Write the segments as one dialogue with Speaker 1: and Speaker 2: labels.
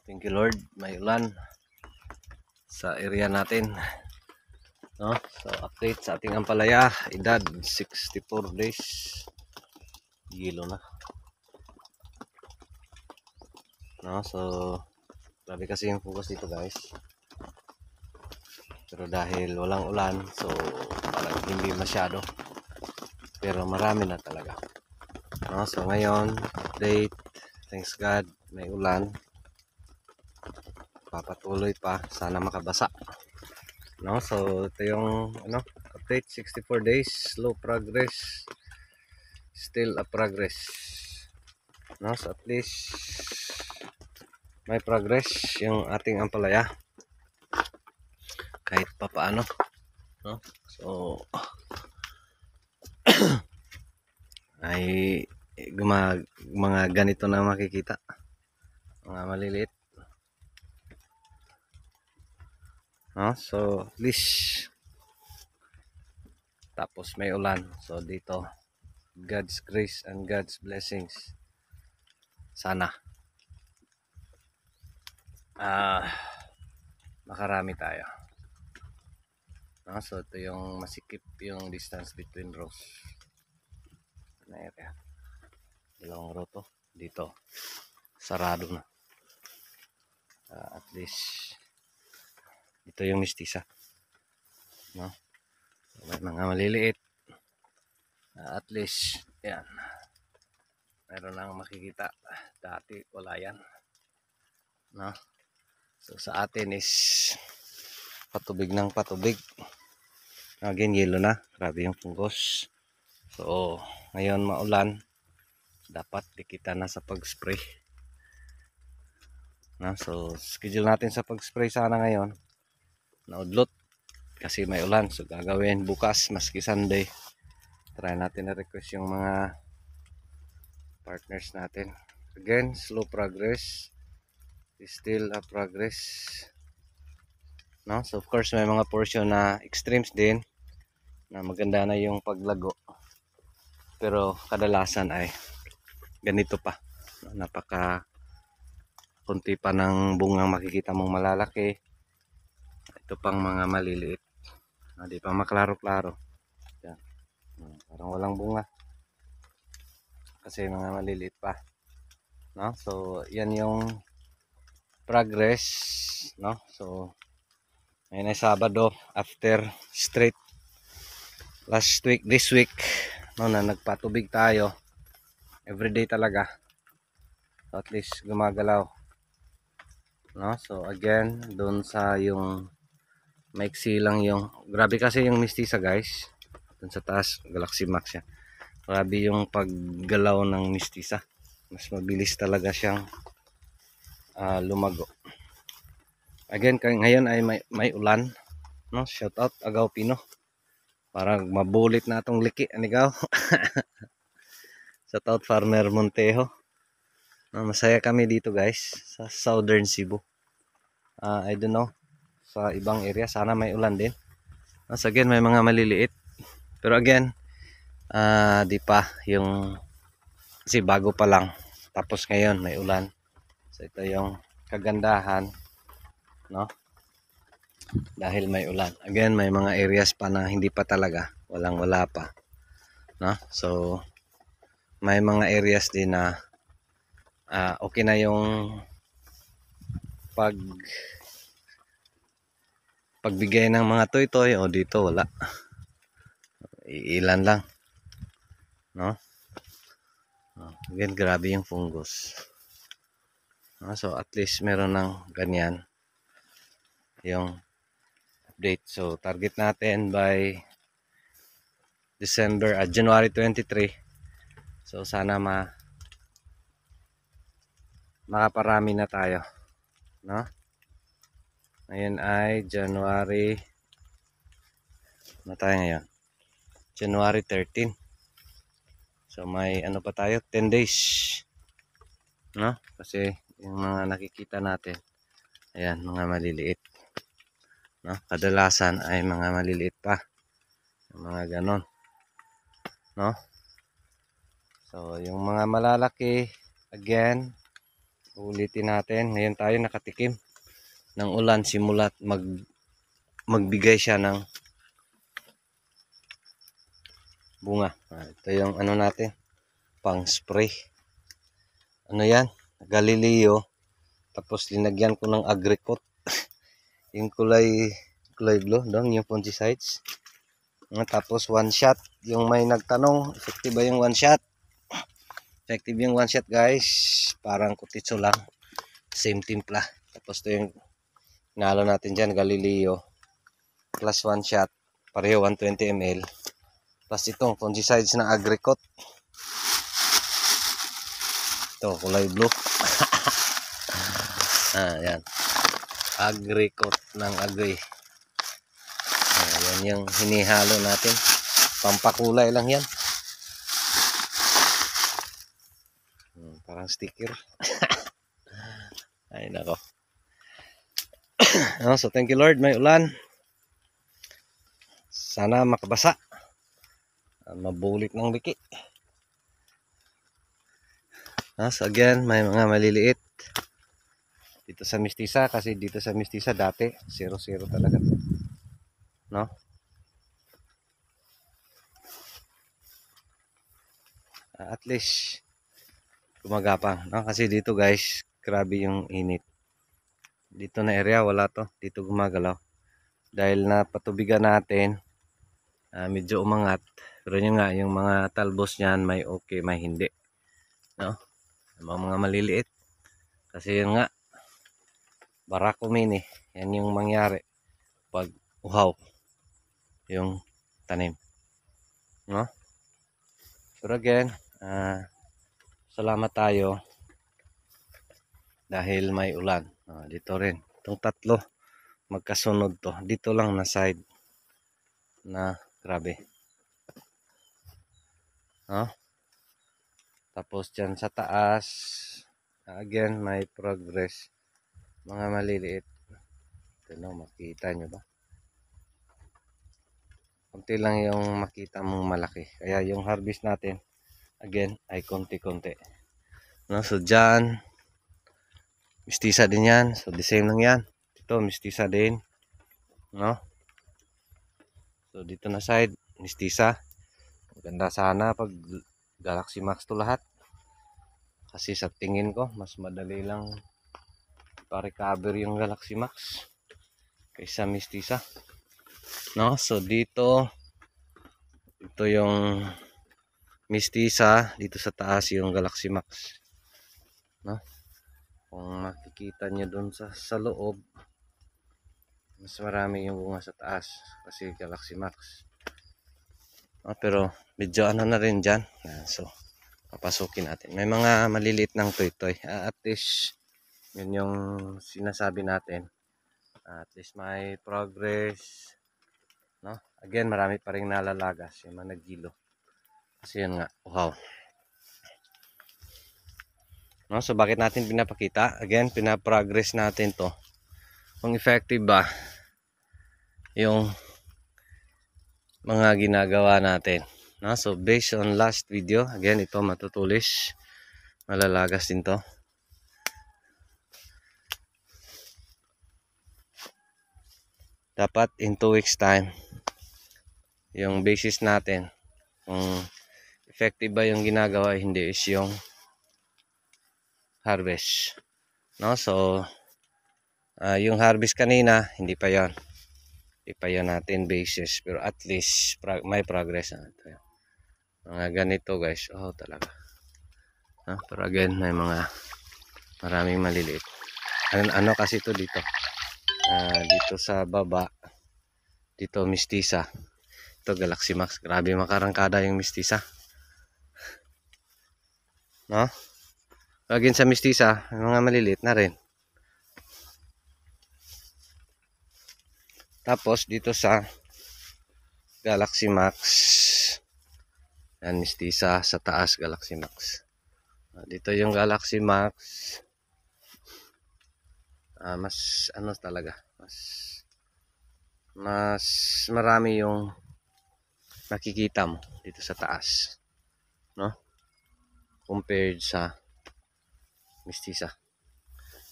Speaker 1: Thank you Lord, may ulan sa area natin, no? So update sa ating ampalaya, edad 64 days. Yelo na, no? So grabe kasi yung focus dito guys, pero dahil walang ulan, so parang hindi masyado, pero marami na talaga, no? So ngayon update, thanks God may ulan, papatuloy pa, sana makabasa, no? So ito yung update, 64 days, slow progress, still a progress, no? So at least may progress yung ating ampalaya kahit pa paano, no? So ay mga ganito na makikita, mga maliliit, no? So at least tapos may ulan, so dito God's grace and God's blessings, sana makarami tayo, no? So ito yung masikip yung distance between rows na area, dalawang row to, dito sarado na, at least ito yung mistisa, no? So, may mga maliliit, at least yan, meron lang makikita, dati wala yan, no? So sa atin is patubig ng patubig, again yelo na, grabe yung fungus. So ngayon maulan, dapat dikita na sa pag-spray, no? So schedule natin sa pag-spray sana ngayon, naudlot kasi may ulan, so gagawin bukas maski Sunday. Try natin na request yung mga partners natin. Again, slow progress is still a progress, no? So of course may mga portion na extremes din na maganda na yung paglago, pero kadalasan ay ganito pa, napaka kunti pa ng bungang makikita mong malalaki, ito pang mga maliliit, hindi pa maklaro-klaro yan, parang walang bunga kasi mga maliliit pa, no? So yan yung progress, no? So ngayon ay Sabado, after straight last week, this week, no, na nagpatubig tayo everyday talaga, so at least gumagalaw, no? So again, doon sa yung maiksi lang yung, grabe kasi yung mistisa guys, doon sa taas Galaxy Max yan, grabe yung paggalaw ng mistisa, mas mabilis talaga siyang lumago. Again, ngayon ay may ulan, no? Shout out Agaw Pino, parang mabulit na itong liki anigaw. Shout out Farmer Montejo, no? Masaya kami dito guys sa Southern Cebu, I don't know sa ibang area, sana may ulan din. So again, may mga maliliit, pero again di pa yung, kasi bago pa lang, tapos ngayon may ulan, so ito yung kagandahan, no? Dahil may ulan, again may mga areas pa na hindi pa talaga, wala pa, no? So may mga areas din na okay na yung pagbigay ng mga toy-toy, o dito wala, ilan lang, no? Again, grabe yung fungus, no? So at least meron ng ganyan yung update. So target natin by January 23, so sana makaparami na tayo, no? Ngayon ay January, na tayo ngayon, January 13, so may ano pa tayo, 10 days, no? Kasi yung mga nakikita natin, ayan, mga maliliit, no? Kadalasan ay mga maliliit pa, mga ganon, no? So yung mga malalaki, again Ulitin natin. Ngayon tayo nakatikim ng ulan simula't magbigay siya ng bunga. Ito yung ano natin, pang spray. Ano yan? Galileo. Tapos linagyan ko ng Agricot. Yung kulay blue doon, yung fungicides. Tapos one shot. Yung may nagtanong, effective ba yung one shot? Effective yung one shot guys. Parang kutitso lang. Same timpla. Tapos ito yung nalo natin dyan, Galileo. Plus one shot. Pareho 120 ml. Plus itong fungicides na Agricot. Ito, kulay blue. Yan. Agricot ng Agri. Yan yung hinihalo natin. Pampakulay lang yan. Parang sticker. Ay nako. So thank you Lord, may ulan. Sana makabasa. Mabulit ng biki. So again, may mga maliliit dito sa Mistisa, kasi dito sa Mistisa dati 0-0 talaga. No? At least gumagapang, no? Kasi dito guys, grabe yung init. Dito na area wala to, dito gumagalaw. Dahil napatubigan natin, medyo umangat. Pero yun nga, yung mga talbos niyan may okay, may hindi. No? Mga maliliit. Kasi yun nga, barako mini. Yan yung mangyari pag uhaw yung tanim. No? Pero again, salamat tayo dahil may ulan. Dito rin. Itong tatlo, magkasunod to. Dito lang na side na grabe. Tapos dyan sa taas, again, may progress. Mga maliliit. Ito no, makita nyo ba? Kunti lang yung makita mong malaki. Kaya yung harvest natin, again, ay konti-konti. No, so dyan, mistisa din yan. So the same lang yan. Ito, mistisa din. No? So dito na side, mistisa. Maganda sana pag Galaxy Max to lahat. Kasi sa tingin ko, mas madali lang pa-recover yung Galaxy Max kaysa mistisa. No? So dito, ito yung mistisa, dito sa taas yung Galaxy Max. No? Kung makikita nyo dun sa loob, mas marami yung bunga sa taas kasi Galaxy Max. Pero medyo ano na rin dyan. So papasukin natin. May mga maliliit ng toy-toy. At least yun yung sinasabi natin. At least may progress. No? Again, marami pa rin nalalagas yung mga nagilo. Kasi yun nga, wow. No? So bakit natin pinapakita? Again, pinaprogress natin to. Kung effective ba yung mga ginagawa natin. No? So based on last video, again, ito matutulis. Malalagas din to. Dapat in 2 weeks time, yung basis natin, kung effective ba yung ginagawa, hindi is yung harvest. No? So, yung harvest kanina, hindi pa yon. Hindi pa yon natin basis. Pero at least, may progress na. Mga ganito guys. Oh, talaga. No? Pero again, may mga maraming maliliit. Ano kasi ito dito? Dito sa baba, dito mistisa. Ito Galaxy Max. Grabe makarangkada yung mistisa. No? Again sa mistisa, mga maliliit na rin. Tapos dito sa Galaxy Max, yan mistisa sa taas Galaxy Max. Dito yung Galaxy Max, mas ano talaga, mas marami yung nakikita mo dito sa taas, no? Compared sa mistisa.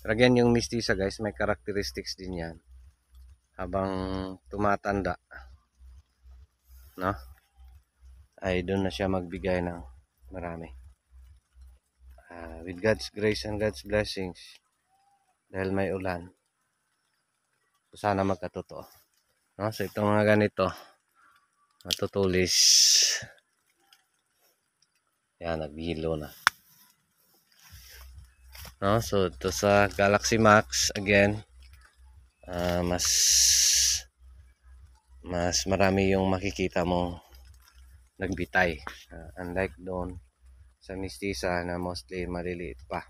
Speaker 1: Pero again, yung mistisa guys, may characteristics din yan. Habang tumatanda, no? Ay doon na siya magbigay ng marami. With God's grace and God's blessings, dahil may ulan, so sana magkatotoo. No? So itong mga ganito, matutulis. Yan, naghilo na. No? So ito sa Galaxy Max, again, mas marami yung makikita mong nagbitay. Unlike doon sa mistisa na mostly maliliit pa.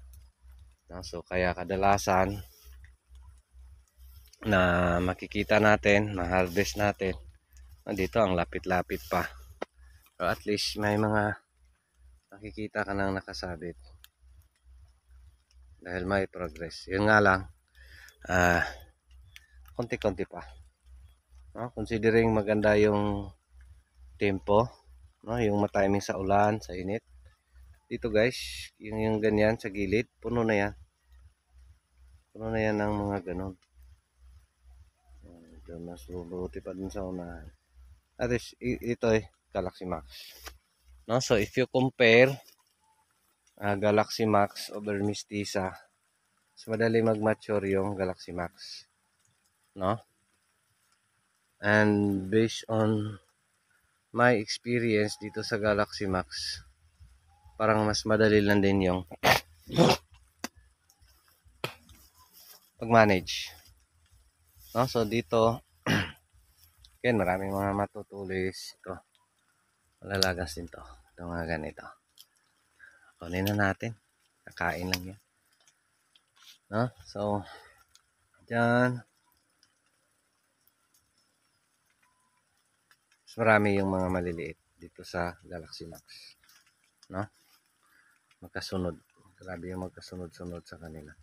Speaker 1: No? So kaya kadalasan na makikita natin, ma-harvest natin, dito ang lapit-lapit pa. So at least may mga makikita ka nang nakasabit. Dahil may progress. Yun nga lang, konti-konti pa. No? Considering maganda yung tempo, no? Yung matiming sa ulan, sa init. Dito guys, yung ganyan sa gilid, puno na yan. Puno na yan ng mga ganun. Mas buti pa dun sa unahan. At least, ito ay Galaxy Max. No? So if you compare Galaxy Max over Mistisa, mas madali mag-mature yung Galaxy Max. No? And based on my experience dito sa Galaxy Max, parang mas madali lang din yung pag-manage. No? So dito, yan, maraming mga matutulis. Ito, malalagas din to. Ito mga ganito. Kunin na natin. Kakain lang yan. No? So, dyan. Mas marami yung mga maliliit dito sa Galaxy Max. No? Magkasunod. Grabe yung magkasunod-sunod sa kanila.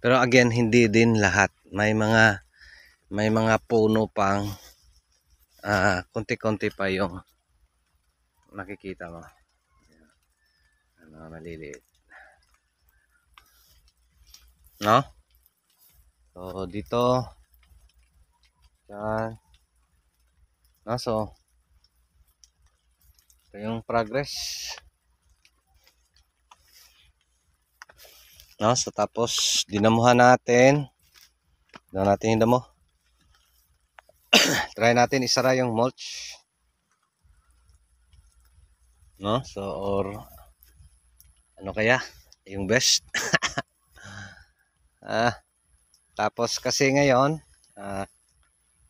Speaker 1: Pero again, hindi din lahat. May mga puno pang konti-konti pa yung nakikita mo. Mga maliliit. No? So, dito. Yan. No? So, ito yung progress. No? So, tapos, dinamuhan natin. Doon natin yung damo. Try natin isara yung mulch. No? So, or ano kaya? Yung best. Tapos kasi ngayon,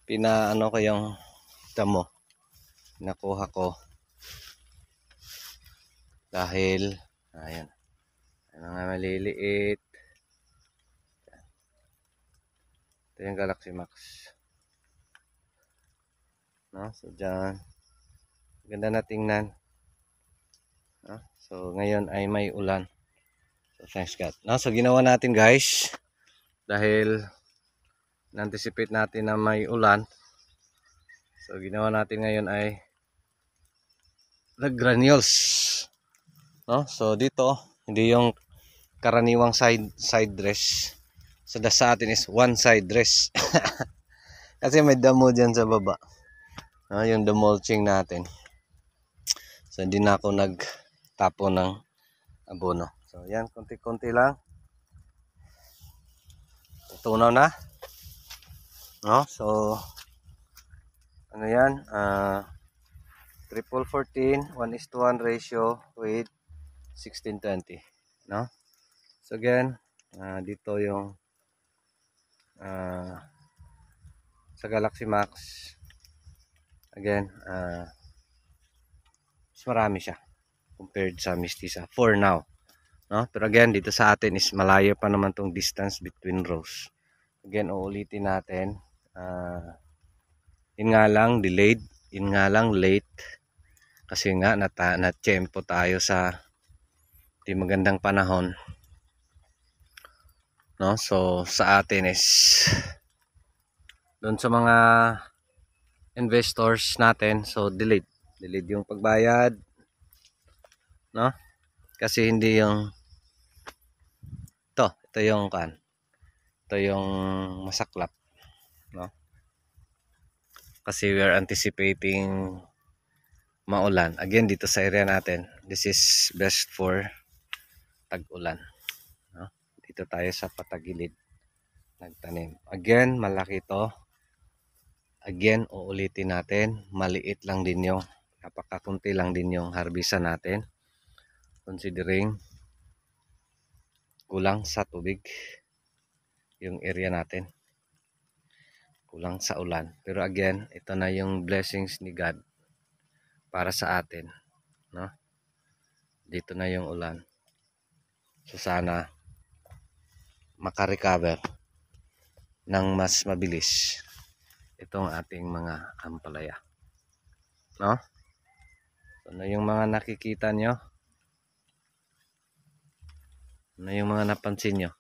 Speaker 1: pinaano ko yung damo. Nakuha ko. Dahil, ayan. Mga maliliit. Ito yung Galaxy Max. No? So, dyan. Ganda na tingnan. No? So, ngayon ay may ulan. So, thanks God. No? So, ginawa natin guys. Dahil, na-anticipate natin na may ulan. So, ginawa natin ngayon ay granules. No? So, dito, hindi yung karaniwang side dress. So, sa atin is one side dress. Kasi may damo dyan sa baba. No? Yung demulching natin. So, hindi na ako nagtapo ng abono. So, yan, konti-konti lang. Tutunaw na. No? So, ano yan? 14-14, 1:1 ratio with 16:20. No? So, again, dito yung sa Galaxy Max. Again, mas marami siya compared sa Mistisa for now. No? Pero again, dito sa atin is malayo pa naman tong distance between rows. Again, uulitin natin. Yun nga lang, delayed. Yun nga lang, late. Kasi nga, na-tempo tayo sa di magandang panahon. No? So, sa atin is doon sa mga investors natin, so delayed yung pagbayad. no? Kasi hindi yung ito yung kan. Ito yung masaklap, no? Kasi we are anticipating maulan. Again, dito sa area natin, this is best for tag-ulan, no? Dito tayo sa patagilid nagtanim. Again, malaki to. Again, uulitin natin, maliit lang din yung napakakunti lang din yung harvestan natin considering kulang sa tubig yung area natin, kulang sa ulan. Pero again, ito na yung blessings ni God para sa atin, no? Dito na yung ulan. So sana makarecover ng mas mabilis itong ating mga ampalaya, no? So na yung mga nakikita nyo, na yung mga napansin nyo.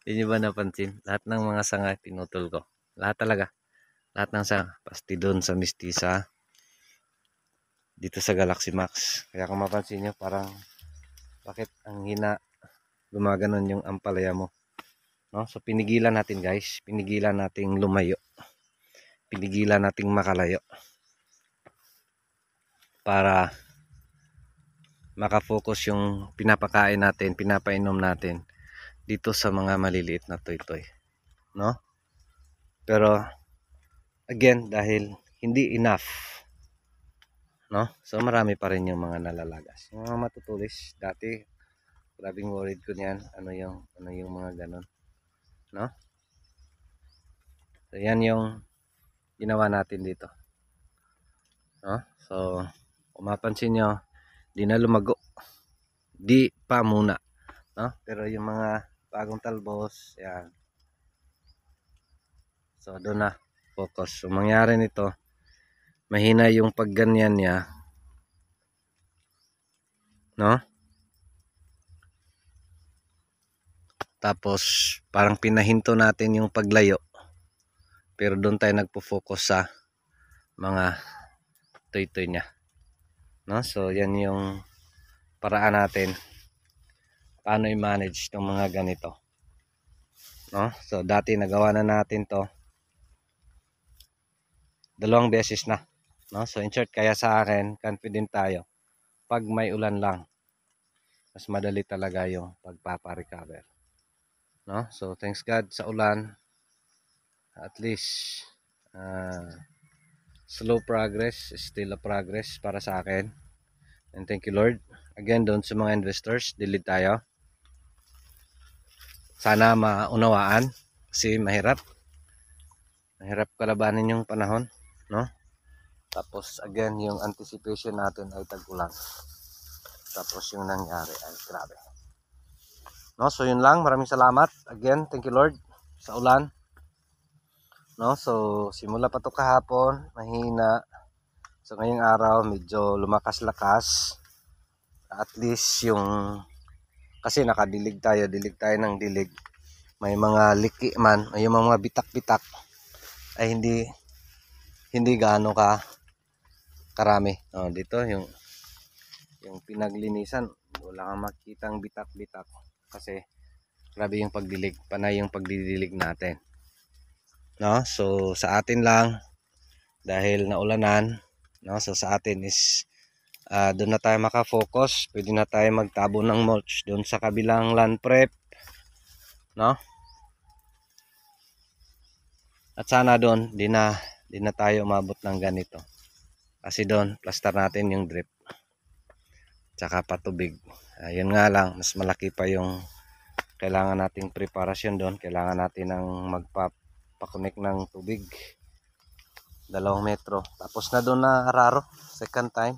Speaker 1: Hindi nyo ba napansin? Lahat ng mga sanga pinutol ko. Lahat talaga. Lahat ng sanga. Pasti doon sa Mistisa. Dito sa Galaxy Max. Kaya kung mapansin nyo, parang bakit ang hina gumaganon yung ampalaya mo. No? So pinigilan natin guys. Pinigilan nating lumayo. Pinigilan nating makalayo. Para makafocus yung pinapakain natin, pinapainom natin dito sa mga maliliit na toy-toy, no? Pero again, dahil hindi enough, no? So marami pa rin yung mga nalalagas. Yung mga matutulis, dati grabing worried ko niyan, ano yung mga ganon, no? So yan yung ginawa natin dito, no? So kung mapansin nyo, di na lumago, di pa muna, no? Pero yung mga bagong talbos, yan. So doon na focus. So mangyari nito, mahina yung pagganyan niya, no? Tapos parang pinahinto natin yung paglayo. Pero doon tayo nagpo-focus sa mga toy-toy niya, no? So yan yung paraan natin paano i-manage itong mga ganito, no? So dati nagawa na natin to 2 beses na, no? So in short, kaya sa akin confident tayo pag may ulan lang, mas madali talaga yung pagpapa-recover, no? So thanks God sa ulan, at least slow progress is still a progress para sa akin. And thank you Lord. Again, doon sa mga investors, delete tayo. Sana maunawaan kasi mahirap. Mahirap kalabanin yung panahon, no? Tapos again, yung anticipation natin ay tag-ulan. Tapos yung nangyari ay grabe. No, so yun lang. Maraming salamat. Again, thank you Lord sa ulan. No, so simula pa to kahapon, mahina. So ngayong araw medyo lumakas-lakas. At least yung kasi nakadilig tayo, dilig tayo ng dilig. May mga liki man, may mga bitak-bitak ay hindi gaano ka karami. Oh, dito yung pinaglinisan, wala kang makitang bitak-bitak kasi grabe yung pagdilig, panay yung pagdidilig natin. No? So sa atin lang dahil naulanan, no? So sa atin is doon na tayo maka-focus, pwede na tayo magtabo ng mulch doon sa kabilang land prep, no? At sana doon di na tayo umabot ng ganito. Kasi doon plaster natin yung drip. Tsaka patubig. Yun nga lang, mas malaki pa yung kailangan nating preparasyon doon. Kailangan natin ng magpapakonek ng tubig. 2 metro. Tapos na doon na araro. Second time.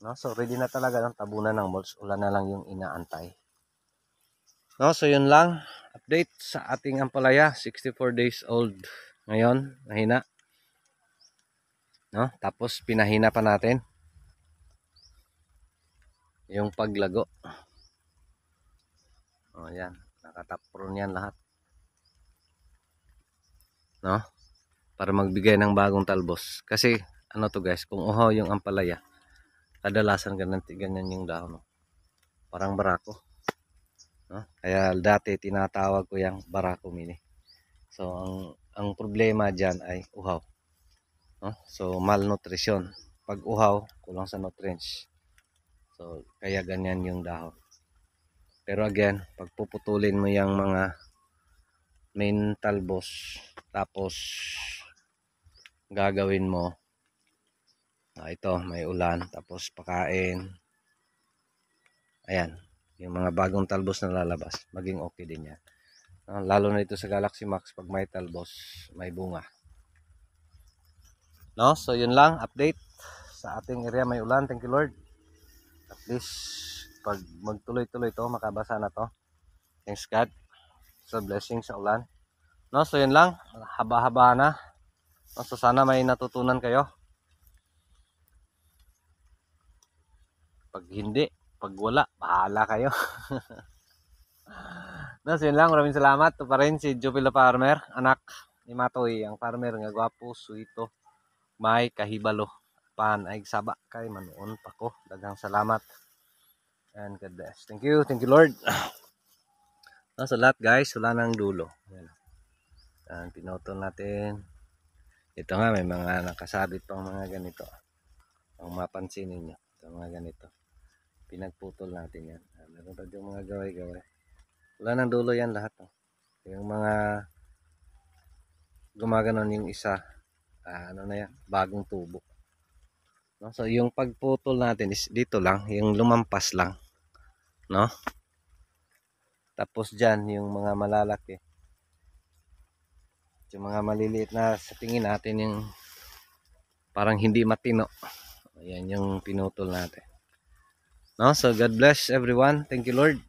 Speaker 1: No? So ready na talaga ng tabunan ng mulch. Ulan na lang yung inaantay. No? So yun lang. Update sa ating ampalaya. 64 days old. Ngayon, mahina. No? Tapos pinahina pa natin yung paglago. Oh, yan. Nakatapron yan lahat. No? Para magbigay ng bagong talbos. Kasi ano to guys, kung uhaw yung ampalaya, Kadalasan ganyan yung dahon. No? Parang barako. No? Kaya dati tinatawag ko yung barako mini. So ang problema diyan ay uhaw. No? So malnutrition. Pag uhaw, kulang sa nutrients. So kaya ganyan yung dahon. Pero again, pag puputulin mo yung mga main talbos, tapos gagawin mo, ito may ulan, tapos pakain, ayan, yung mga bagong talbos na lalabas, maging okay din yan. Lalo na ito sa Galaxy Max, pag may talbos, may bunga. No? So yun lang, update. Sa ating area may ulan, thank you Lord. At least, pag magtuloy-tuloy to, makabasa na to. Thanks God sa blessing sa ulan. No? So yun lang, haba-haba na. No? So sana may natutunan kayo. Pag hindi, pag wala, bahala kayo. No, so yun lang, maraming salamat. Ito pa rin si Jupila Farmer, anak ni Matoy, ang farmer nga gwapo, suito, may kahibalo. Pan ay saba kay manuon pa ko. Daghang salamat. And God bless. Thank you Lord. No, so lahat guys, wala nang dulo. Yan. Pinotol natin. Ito nga, may mga nakasabit pang mga ganito. Ang mapansin ninyo, ito mga ganito. Pinagputol natin yan. Meron pa yung mga gaway-gaway. Wala nang dulo yan lahat. Oh. Yung mga gumaganon yung isa, ano na yan, bagong tubo. No? So yung pagputol natin is dito lang, yung lumampas lang. No? Tapos dyan, yung mga malalaki. Yung mga maliliit na sa tingin natin yung parang hindi matino. Ayan yung pinutol natin. No? So God bless everyone. Thank you Lord.